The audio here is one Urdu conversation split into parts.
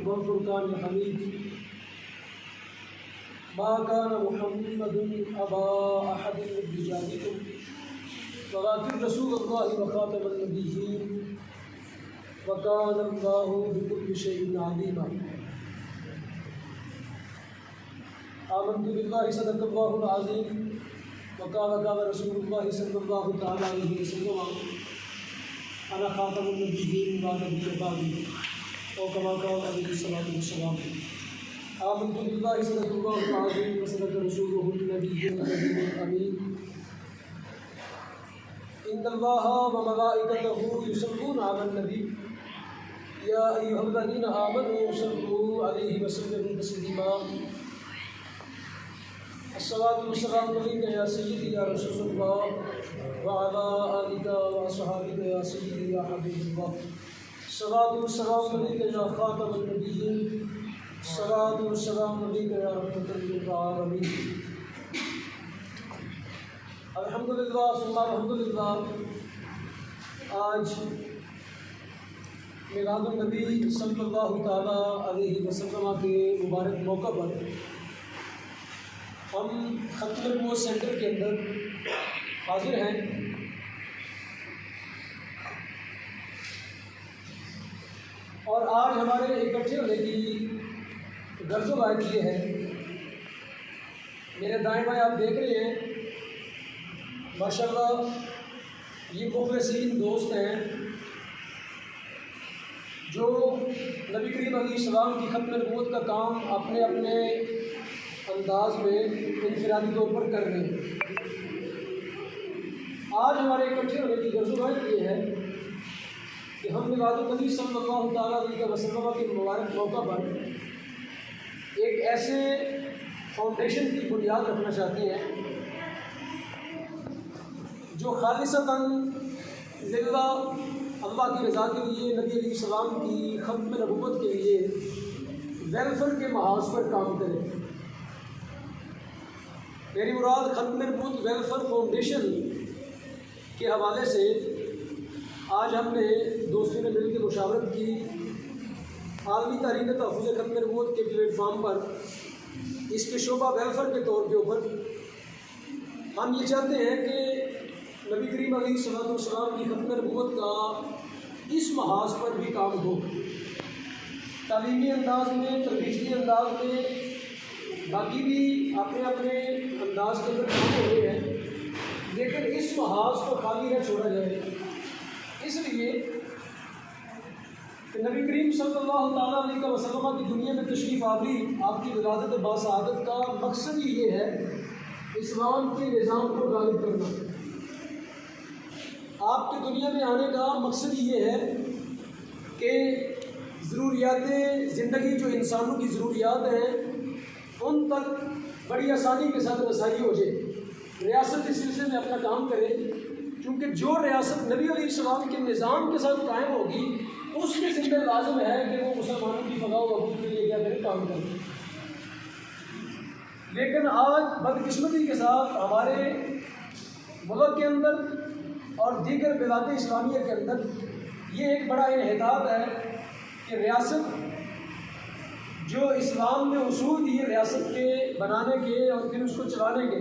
والفرقان الحميد ما كان محمد أبا أحد من رجالكم ولكن رسول الله وخاتم النبيين وكان الله بكل شيء عليما آمنت بالله صدق الله العظيم وقال رسول الله صلى الله تعالى عليه وسلم أنا خاتم النبيين ونبي بعدي أو كما قال عليه الصلاة والسلام آمنت بالله صدق الله العظيم وصدق رسوله النبي الأمين إن الله وملائكته يصلون على النبي يا أيها الذين آمنوا صلوا عليه وسلموا تسليما الصلاة والسلام عليك يا سيدي يا رسول الله وعلى آلك وأصحابك يا سيدي يا حبيب الله الصلاة والسلام عليك يا خاتم النبيين الصلاة والسلام عليك يا رحمة للعالمين الحمدللہ ثم الحمدللہ آج میلاد النبی صلی اللہ تعالیٰ علیہ وسلم کے مبارک موقع پر ہم ختم نبوت سینٹر کے اندر حاضر ہیں اور آج ہمارے اکٹھے ہونے کی غرض و غایت یہ ہے، میرے دائیں بائیں آپ دیکھ رہے ہیں ماشاءاللہ یہ مخلصین دوست ہیں جو نبی کریم علیہ السلام کی ختم نبوت کا کام اپنے اپنے انداز میں انفرادی طور پر کر رہے ہیں۔ آج ہمارے اکٹھے ہونے کی غرض و غایت یہ ہے کہ ہم میلاد النبی صلی اللہ تعالیٰ علیہ وسلم کے مبارک موقع پر ایک ایسے فاؤنڈیشن کی بنیاد رکھنا چاہتے ہیں جو خالصتاً للہ اللہ کی رضا کے لیے، نبی علیہ السلام کی ختم نبوت کے لیے ویلفیئر کے محاذ پر کام کرے۔ میری مراد ختم نبوت ویلفیئر فاؤنڈیشن کے حوالے سے آج ہم نے دوستوں نے مل کے مشاورت کی، عالمی تحریک تحفظ ختم نبوت کے پلیٹ فارم پر اس کے شعبہ ویلفیئر کے طور کے اوپر ہم یہ چاہتے ہیں کہ نبی کریم علیہ السلام کی ختم نبوت کا اس محاذ پر بھی کام ہو، تعلیمی انداز میں، ترویجی انداز میں، باقی بھی اپنے اپنے انداز کے اندر کام ہو رہے ہیں، لیکن اس محاذ کو خالی نہ چھوڑا جائے۔ اس لیے کہ نبی کریم صلی اللہ تعالیٰ علیہ وسلم کی دنیا میں تشریف آوری، آپ کی ولادت باسعادت کا مقصد ہی یہ ہے اسلام کے نظام کو غالب کرنا۔ آپ کے دنیا میں آنے کا مقصد یہ ہے کہ ضروریات زندگی جو انسانوں کی ضروریات ہیں ان تک بڑی آسانی کے ساتھ رسائی ہو جائے، ریاست اس سلسلے میں اپنا کام کرے، کیونکہ جو ریاست نبی علیہ السلام کے نظام کے ساتھ قائم ہوگی اس کے ذمہ لازم ہے کہ وہ مسلمانوں کی فلاح و بہبود کے لیے کیا کرے، کام کرے۔ لیکن آج بدقسمتی کے ساتھ ہمارے ملک کے اندر اور دیگر بلاد اسلامیہ کے اندر یہ ایک بڑا انحطاط ہے کہ ریاست جو اسلام نے اصول دیے ریاست کے بنانے کے اور پھر اس کو چلانے کے،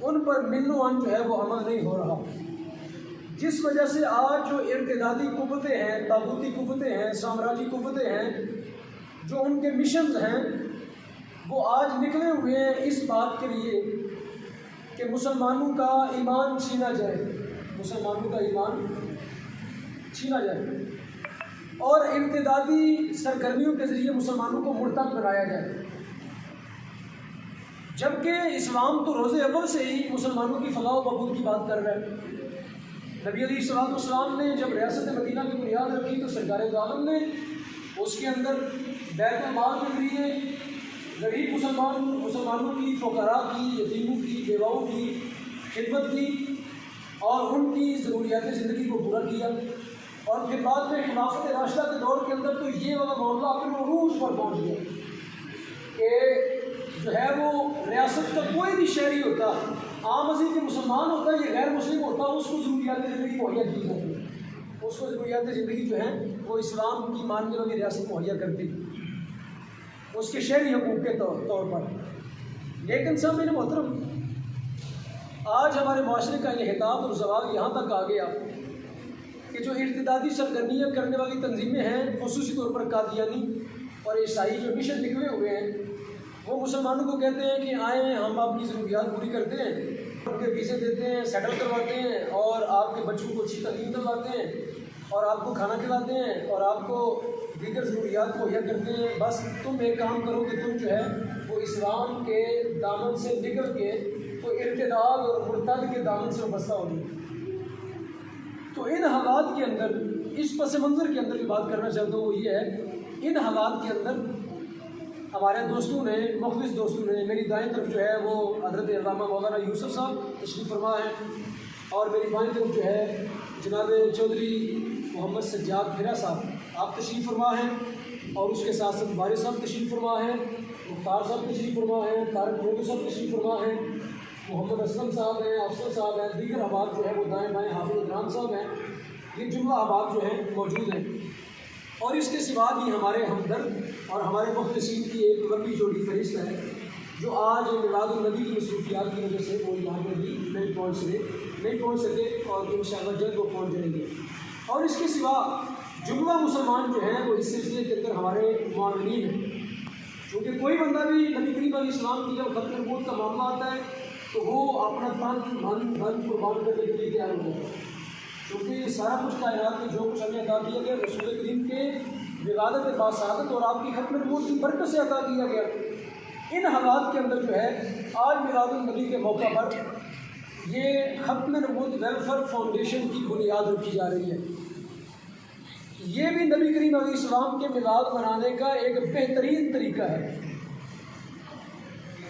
ان پر من و عن جو ہے وہ عمل نہیں ہو رہا، جس وجہ سے آج جو ارتدادی قوتیں ہیں، طاغوتی قوتیں ہیں، سامراجی قوتیں ہیں، جو ان کے مشنز ہیں وہ آج نکلے ہوئے ہیں اس بات کے لیے کہ مسلمانوں کا ایمان چھینا جائے، مسلمانوں کا ایمان چھینا جائے اور ارتدادی سرگرمیوں کے ذریعے مسلمانوں کو مرتد بنایا جائے، جبکہ اسلام تو روز اول سے ہی مسلمانوں کی فلاح و بہبود کی بات کر رہا ہے۔ نبی علیہ السلام نے جب ریاست مدینہ کی بنیاد رکھی تو سرکار دو عالم نے اس کے اندر بیت المال کے ذریعے غریب مسلمانوں کی، فقراء کی، یتیموں کی، بیواؤں کی خدمت کی اور ان کی ضروریات زندگی کو پورا کیا، اور پھر بعد میں خلافت راشدہ کے دور کے اندر تو یہ والا معاملہ اپنے عروج پر پہنچ گیا کہ جو ہے وہ ریاست کا کوئی بھی شہری ہوتا، عام ازیں کے مسلمان ہوتا ہے یا غیر مسلم ہوتا، اس کو ضروریات زندگی مہیا کی جاتی ہے، اس کو ضروریات زندگی جو ہیں وہ اسلام کی ماننے والی ریاست مہیا کرتی۔ اس کے شہری حقوق کے طور پر. لیکن سامعین محترم، آج ہمارے معاشرے کا انحطاط اور زوال یہاں تک آ گیا کہ جو ارتدادی سرگرمیاں کرنے والی تنظیمیں ہیں، خصوصی طور پر قادیانی اور عیسائی جو مشن نکلے ہوئے ہیں، وہ مسلمانوں کو کہتے ہیں کہ آئیں ہم آپ کی ضروریات پوری کرتے ہیں، ان کے ویزے دیتے ہیں، سیٹل کرواتے ہیں، اور آپ کے بچوں کو اچھی تعلیم دلواتے ہیں، اور آپ کو کھانا کھلاتے ہیں، اور آپ کو دیگر ضروریات مہیا کرتے ہیں. بس تم ایک کام کرو کہ تم جو ہے وہ اسلام کے دامن سے نکل کے تو ارتداد اور مرتد کے دامن سے وابستہ ہو گئی. تو ان حالات کے اندر، اس پس منظر کے اندر جو بات کرنا چاہتا ہوں وہ یہ ہے، ان حالات کے اندر ہمارے دوستوں نے، مخلص دوستوں نے، میری دائیں طرف جو ہے وہ حضرت علامہ مولانا یوسف صاحب تشریف فرما ہے، اور میری بائیں طرف جو ہے جناب چودھری محمد سجاد پھرا صاحب آپ تشریف فرما ہیں، اور اس کے ساتھ ساتھ بارے صاحب تشریف فرما ہیں، مختار صاحب تشریف فرما ہیں، طارق موضوع صاحب تشریف فرما ہیں، محمد اسلم صاحب ہیں، افسر صاحب ہیں، دیگر احباب جو ہے وہ دائیں بائیں، حافظ الرحمان صاحب ہیں. یہ جملہ احباب جو ہیں موجود ہیں، اور اس کے سوا بھی ہمارے ہمدرد اور ہمارے مخلصین کی ایک لمبی جوڑی فہرست ہے جو آج میلاد النبی کی مصروفیات کی وجہ سے وہ یہاں پہ بھی نہیں پہنچ سکے اور انشاءاللہ جلد وہ پہنچ جائیں گے. اور اس کے سوا جملہ مسلمان جو ہیں وہ اس سلسلے کے اندر ہمارے معاونین ہیں، کیونکہ کوئی بندہ بھی نبی کریم علیہ السلام کی جب ختم نبوت کا معاملہ آتا ہے تو وہ اپنا تن من قربان کرنے کے لیے تیار ہو جاتا ہے، کیونکہ یہ سارا کچھ کائنات میں جو کچھ ہمیں عطا کیا گیا رسول کریم کے ولادت باسعادت اور آپ کی ختم نبوت کی برکت سے عطا کیا گیا. ان حالات کے اندر جو ہے آج میلاد النبی کے موقع پر یہ ختم نبوت ویلفیئر فاؤنڈیشن کی بنیاد رکھی جا رہی ہے. یہ بھی نبی کریم علیہ السلام کے میلاد منانے کا ایک بہترین طریقہ ہے.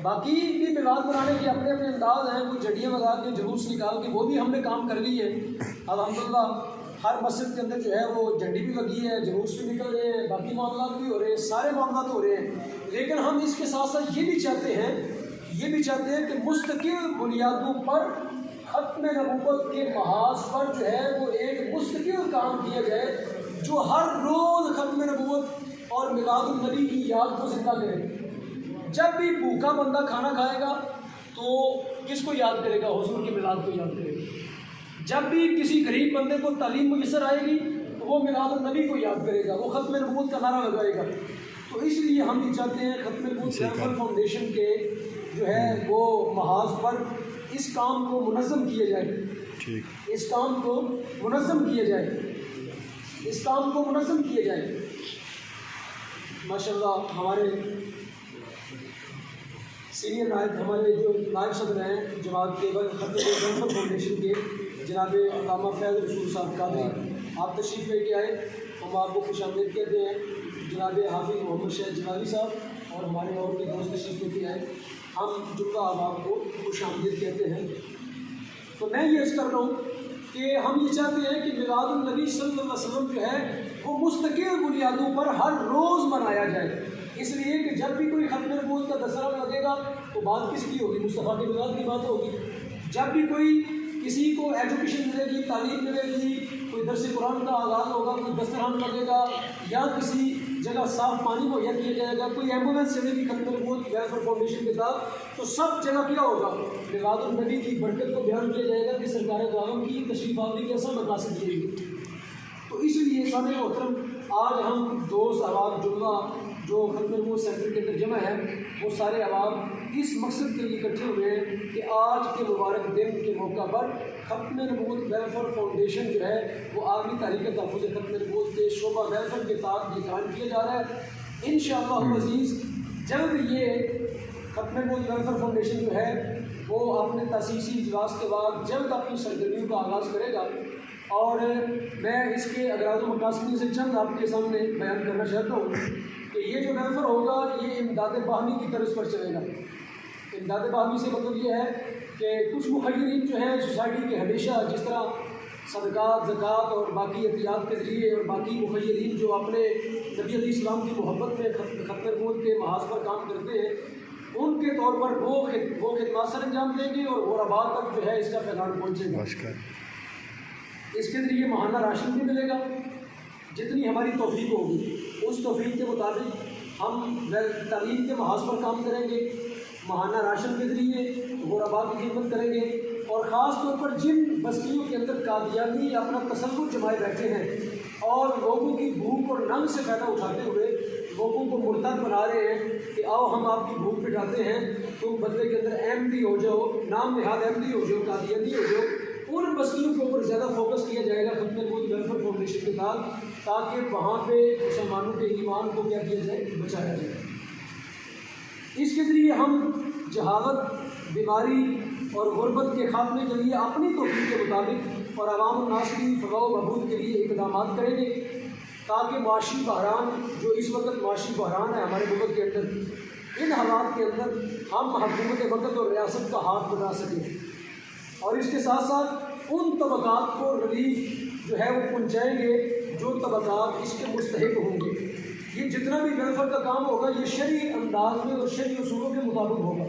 باقی بھی میلاد منانے کے اپنے اپنے انداز ہیں، کوئی جھڑیاں لگا کے جلوس نکال کے، وہ بھی ہم نے کام کر لی ہے الحمدللہ. ہر مسجد کے اندر جو ہے وہ جھنڈی بھی لگی ہے، جلوس بھی نکل رہے ہیں، باقی معاملات بھی ہو رہے ہیں، سارے معاملات ہو رہے ہیں. لیکن ہم اس کے ساتھ ساتھ یہ بھی چاہتے ہیں کہ مستقل بنیادوں پر ختم نبوت کے محاذ پر جو ہے وہ ایک مستقل کام کیا جائے جو ہر روز ختم نبوت اور میلاد النبی کی یاد کو زندہ کرے. جب بھی بھوکا بندہ کھانا کھائے گا تو کس کو یاد کرے گا؟ حضور کے میلاد کو یاد کرے گا. جب بھی کسی غریب بندے کو تعلیم میسر آئے گی تو وہ میلاد النبی کو یاد کرے گا، وہ ختم نبوت کا نعرہ لگائے گا. تو اس لیے ہم یہ چاہتے ہیں ختم نبوت ویلفیئر فاؤنڈیشن کے جو ہے وہ محاذ پر اس کام کو منظم کیا جائے، اس کام کو منظم کیا جائے. ماشاءاللہ ہمارے سینئر نائب، ہمارے جو نائب صدر ہیں جماعت کے ختم نبوت ویلفیئر فاؤنڈیشن کے جناب علامہ فیض رسول صاحب قادری آپ تشریف لے کے آئے، ہم آپ کو خوش آمدید کہتے ہیں. جناب حافظ محمد شہید جلالی صاحب اور ہمارے اور بھی دوست تشریف لے کے آئے، ہم جملہ احباب کو خوش آمدید کہتے ہیں. تو میں یہ عرض کر رہا ہوں کہ ہم یہ چاہتے ہیں کہ میلاد النبی صلی اللہ علیہ وسلم جو ہے وہ مستقل بنیادوں پر ہر روز منایا جائے. اس لیے کہ جب بھی کوئی ختم نبوت کا دسہرہ لگے گا تو بات کس کی ہوگی؟ مصطفیٰ کے میلاد کی بات ہوگی. جب بھی کوئی کسی کو ایجوکیشن ملے گی، تعلیم ملے گی، کوئی درس قرآن کا آغاز ہوگا، کوئی دسترخوان لگے گا، یا کسی جگہ صاف پانی مہیا کیا جائے گا، کوئی ایمبولینس چلے گی ختم نبوت ویلفیئر فاؤنڈیشن کے ساتھ، تو سب جگہ کیا ہوگا؟ میلاد النبی کی برکت کو بیان کیا جائے گا کہ سرکار دو عالم کی تشریف آوری کے اصل مقاصد کیے گئے. تو اس لیے سامعین محترم، آج ہم دوست احباب جملہ جو ختم نبوت سینٹر کے اندر جمع ہے وہ سارے احباب اس مقصد کے لیے اکٹھے ہوئے ہیں کہ آج کے مبارک دن کے موقع پر ختم نبوت ویلفیئر فاؤنڈیشن جو ہے وہ عالمی تحریک تحفظ ختم نبوت کے شعبہ ویلفیئر کے تحت یہ قائم کیا جا رہا ہے. انشاءاللہ عزیز جلد یہ ختم نبوت ویلفیئر فاؤنڈیشن جو ہے وہ اپنے تاسیسی اجلاس کے بعد جلد اپنی سرگرمیوں کا آغاز کرے گا. اور میں اس کے اغراض و مقاصد میں سے چند آپ کے سامنے بیان کرنا چاہتا ہوں کہ یہ جو ویلفیئر ہوگا یہ امداد باہمی کی طرز پر چلے گا. امداد باہمی سے مطلب یہ ہے کہ کچھ مخیرین جو ہیں سوسائٹی کے ہمیشہ جس طرح صدقات، زکوٰۃ اور باقی عطیات کے ذریعے اور باقی مخیرین جو اپنے نبی علیہ السلام کی محبت میں ختم نبوت کے محاذ پر کام کرتے ہیں، ان کے طور پر وہ خدمات سر انجام دیں گے اور غربا تک جو ہے اس کا پیغام پہنچے گا. اس کے ذریعے ماہانہ راشن بھی ملے گا. جتنی ہماری توفیق ہوگی اس توفیق کے مطابق ہم تعلیم کے محاذ پر کام کریں گے، ماہانہ راشن کے ذریعے غربا کی خدمت کریں گے، اور خاص طور پر جن بستیوں کے اندر قادیانی اپنا تصور جمائے بیٹھے ہیں اور لوگوں کی بھوک اور ننگ سے فائدہ اٹھاتے ہوئے لوگوں کو مرتد بنا رہے ہیں کہ آؤ ہم آپ کی بھوک مٹاتے ہیں، تم بدلے کے اندر احمدی ہو جاؤ، نام نہاد احمدی ہو جاؤ، قادیانی ہو جاؤ، ان بستیوں کے اوپر زیادہ فوکس کیا جائے گا ختم نبوت ویلفیئر فاؤنڈیشن کے ساتھ، تاکہ وہاں پہ مسلمانوں کے ایمان کو کیا کیا جائے، بچایا جائے۔ اس کے ذریعے ہم جہالت، بیماری اور غربت کے خاتمے کے لیے اپنی توفیق کے مطابق اور عوام الناس کی فلاح و بہبود کے لیے اقدامات کریں گے، تاکہ معاشی بحران جو اس وقت معاشی بحران ہے ہمارے ملک کے اندر، ان حالات کے اندر ہم حکومت وقت اور ریاست کا ہاتھ بنا سکیں، اور اس کے ساتھ ساتھ ان طبقات کو ریلیف جو ہے وہ پہنچائیں گے جو طبقات اس کے مستحق ہوں گے۔ یہ جتنا بھی ویلفیئر کا کام ہوگا یہ شرعی انداز میں اور شرعی اصولوں کے مطابق ہوگا،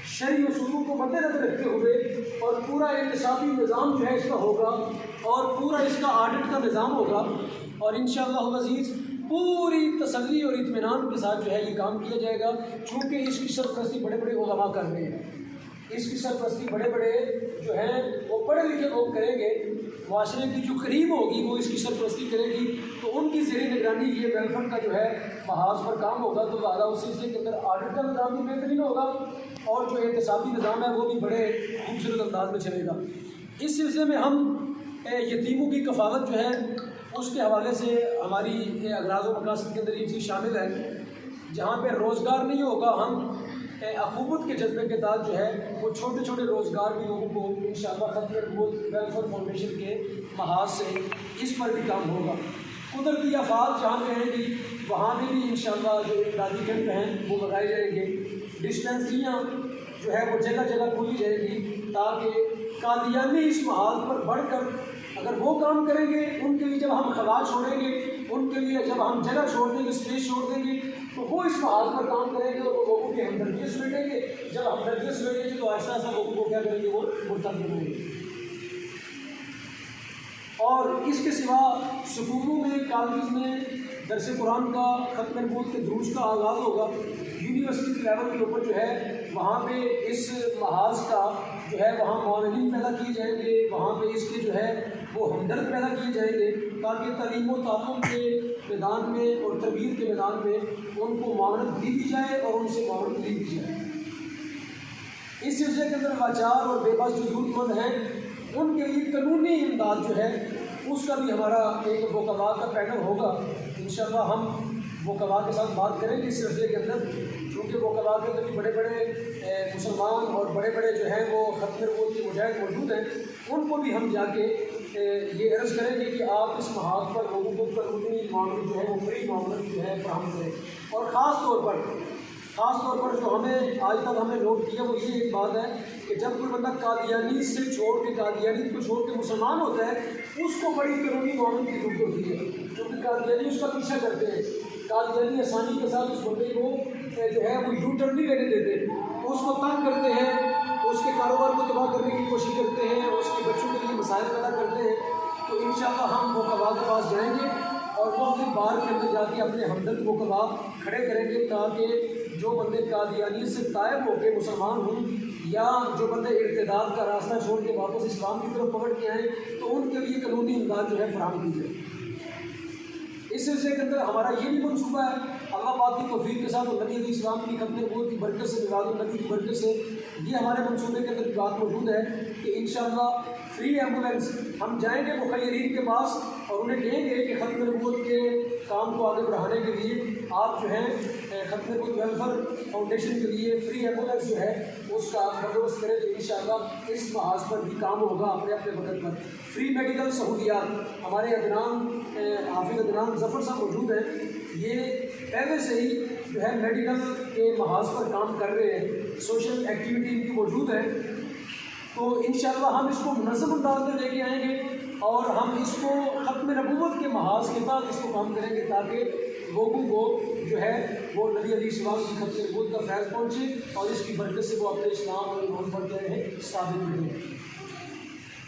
شرعی اصولوں کو مد نظر رکھتے ہوئے، اور پورا احتسابی نظام جو ہے اس کا ہوگا، اور پورا اس کا آڈٹ کا نظام ہوگا، اور انشاءاللہ العزیز پوری تسلی اور اطمینان کے ساتھ جو ہے یہ کام کیا جائے گا، چونکہ اس کی سرپرستی بڑے بڑے علماء کر رہے ہیں، اس کی سرپرستی بڑے بڑے جو ہیں وہ پڑھے لکھے لوگ کریں گے، معاشرے کی جو قریب ہوگی وہ اس کی سرپرستی کرے گی، تو ان کی زیر نگرانی یہ ویلفیئر کا جو ہے محاذ پر کام ہوگا، تو زیادہ اس سلسلے کے اندر آڈٹ کا نظام بھی بہترین ہوگا، اور جو احتسابی نظام ہے وہ بھی بڑے خوبصورت انداز میں چلے گا۔ اس سلسلے میں ہم یتیموں کی کفالت جو ہے اس کے حوالے سے ہماری اغراض و مقاصد کے اندر یہ چیز شامل ہے، جہاں پہ روزگار نہیں ہوگا ہم اخوت کے جذبے کے تحت جو ہے وہ چھوٹے چھوٹے روزگار بھی لوگوں کو انشاءاللہ ختم نبوت ویلفیئر فاؤنڈیشن کے محاذ سے اس پر بھی کام ہوگا۔ قدرتی آفات جہاں پہ رہیں گی وہاں پہ بھی انشاءاللہ جو امدادی کیمپ ہیں وہ لگائے جائیں گے، ڈسپینسریاں جو ہے وہ جگہ جگہ کھولی جائے گی، تاکہ قادیانی اس محاذ پر بڑھ کر اگر وہ کام کریں گے، ان کے لیے جب ہم خلا چھوڑیں گے، ان کے لیے جب ہم جگہ چھوڑ دیں گے، اسپیس چھوڑ دیں گے، تو وہ اس محاذ پر کام کریں گے اور وہ لوگوں کی ہمدردی سمیٹیں گے، جب ہمدردی سمیٹیں گے تو ایسا ایسا لوگوں کو کیا کریں گے، وہ مرتد کریں گے۔ اور اس کے سوا سکولوں میں، کالجز میں درس قرآن کا، ختم نبوت کے دروس کا آغاز ہوگا، یونیورسٹی لیول کے اوپر جو ہے وہاں پہ اس محاذ کا جو ہے وہاں معاونین پیدا کیے جائیں گے، وہاں پہ اس کے جو ہے وہ ہمدرد پیدا کیے جائیں گے، تاکہ تعلیم و تعلم کے میدان میں اور تربیت کے میدان میں ان کو معاونت بھی دی جائے اور ان سے معاونت لی بھی جائے۔ اس سلسلے کے اندر لاچار اور بے بس جو ضرورت مند ہیں ان کے لیے قانونی امداد جو ہے اس کا بھی ہمارا ایک وکلاء کا پینل ہوگا، انشاءاللہ ہم وکلاء کے ساتھ بات کریں گے اس سلسلے کے اندر، کیونکہ وکلاء کے اندر بھی بڑے بڑے مسلمان اور بڑے بڑے جو ہیں وہ ختم نبوت کے مجاہد موجود ہیں، ان کو بھی ہم جا کے یہ عرض کریں گے کہ آپ اس محاذ پر لوگوں کو قانونی معاملے جو ہے وہ فری معاملے جو ہے فراہم کریں، اور خاص طور پر جو ہمیں آج تک ہم نے نوٹ کیا وہ یہ ایک بات ہے کہ جب کوئی بندہ قادیانی سے چھوڑ کے قادیانی کو چھوڑ کے مسلمان ہوتا ہے اس کو بڑی قانونی معاملے کی ضرورت ہوتی ہے، کیونکہ قادیانی اس کا پیچھا کرتے ہیں، قادیانی آسانی کے ساتھ اس بندے کو جو ہے وہ یو ٹرن نہیں لینے دیتے، اس کو تنگ کرتے ہیں، اس کے کاروبار کو تباہ کرنے کی کوشش کرتے ہیں، اس کے بچوں کے لیے مسائل پیدا کرتے ہیں، تو انشاءاللہ ہم وکلاء کے پاس جائیں گے اور وہ اپنی بار کے اندر جا کے اپنے ہمدرد وکلاء کھڑے کریں گے، تاکہ جو بندے قادیانی سے طائب ہو کے مسلمان ہوں یا جو بندے ارتداد کا راستہ چھوڑ کے واپس اسلام کی طرف پکڑ کے آئیں تو ان کے لیے قانونی امداد جو ہے فراہم کی جائے۔ اس سلسلے کے اندر ہمارا یہ بھی منصوبہ ہے، اللہ پاک کی توفیق کے ساتھ اور نبی علیہ السلام کی ختم نبوت کی برکت سے، میلاد النبی کی برکت سے یہ ہمارے منصوبے کے اندر بات موجود ہے کہ انشاءاللہ فری ایمبولینس ہم جائیں گے مخیرین کے پاس اور انہیں کہیں گے کہ ختم نبوت کے کام کو آگے بڑھانے کے لیے آپ جو ہیں ختم نبوت ویلفیئر فاؤنڈیشن کے لیے فری ایمبولینس جو ہے اس کا بندوبست کریں، تو انشاءاللہ اس محاذ پر بھی کام ہوگا اپنے اپنے وقت پر۔ فری میڈیکل سہولیات ہمارے عدنان حافظ عدنان ظفر صاحب موجود ہیں، یہ پہلے سے ہی جو ہے میڈیکل کے محاذ پر کام کر رہے ہیں، سوشل ایکٹیویٹی ان کی موجود ہے، تو انشاءاللہ ہم اس کو منظم انداز میں لے کے آئیں گے اور ہم اس کو ختم نبوت کے محاذ کے بعد اس کو کام کریں گے، تاکہ لوگوں کو جو ہے وہ نبی علیہ السلام کی ختم نبوت کا فیض پہنچے اور اس کی برکت سے وہ اپنے اسلام اور ایمان پر کیا رہے ثابت رہیں۔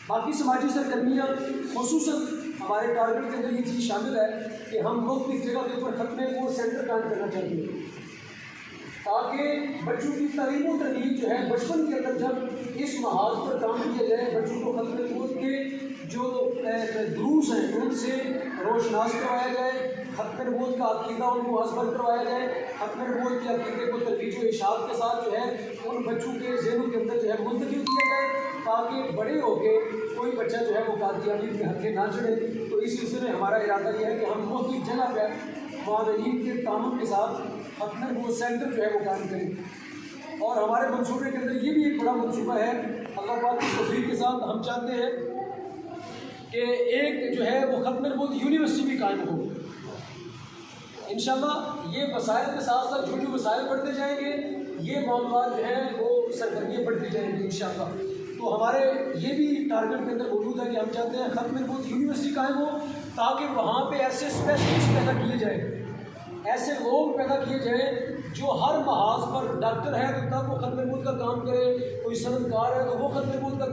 باقی سماجی سرگرمیاں خصوصاً ہمارے ٹارگیٹ کے اندر یہ چیز شامل ہے کہ ہم مختلف جگہ کے اوپر ختم وہ سینٹر قائم کرنا چاہتے ہیں تاکہ بچوں کی تعلیم و تربیت جو ہے بچپن کے اندر جب اس محاذ پر کام کیا جائے بچوں کو ختم نبوت کے جو دروس ہیں ان سے روشناس کروایا جائے، ختم نبوت کا عقیدہ ان کو ازبر کروایا جائے، ختم نبوت کے عقیدے کو ترویج و ارشاد کے ساتھ جو ہے ان بچوں کے ذہنوں کے اندر جو ہے منتقل کیا جائے تاکہ بڑے ہو کے کوئی بچہ جو ہے وہ قادیانی کے ہتھے نہ چڑھے۔ تو اس سلسلے میں ہمارا ارادہ یہ ہے کہ ہم مختلف جگہ پہ معاونین کے تعاون کے ساتھ ختم نبوت سینٹر جو ہے وہ قائم کریں، اور ہمارے منصوبے کے اندر یہ بھی ایک بڑا منصوبہ ہے اللہ پاک کی توفیق کے ساتھ ہم چاہتے ہیں کہ ایک جو ہے وہ ختم نبوت یونیورسٹی بھی قائم ہو۔ انشاءاللہ یہ وسائل کے ساتھ ساتھ جو بھی وسائل بڑھتے جائیں گے یہ معاملات جو ہیں وہ سرگرمیاں بڑھتی جائیں گی انشاءاللہ۔ تو ہمارے یہ بھی ٹارگٹ کے اندر موجود ہے کہ ہم چاہتے ہیں ختم نبوت یونیورسٹی قائم ہو تاکہ وہاں پہ ایسے اسپیشلسٹ پیدا کیے جائیں، ایسے لوگ پیدا کیے جائیں جو ہر محاذ پر ڈاکٹر ہے تو تب وہ ختم نبوت کا کام کرے، کوئی صنعت کار ہے تو وہ ختم نبوت کا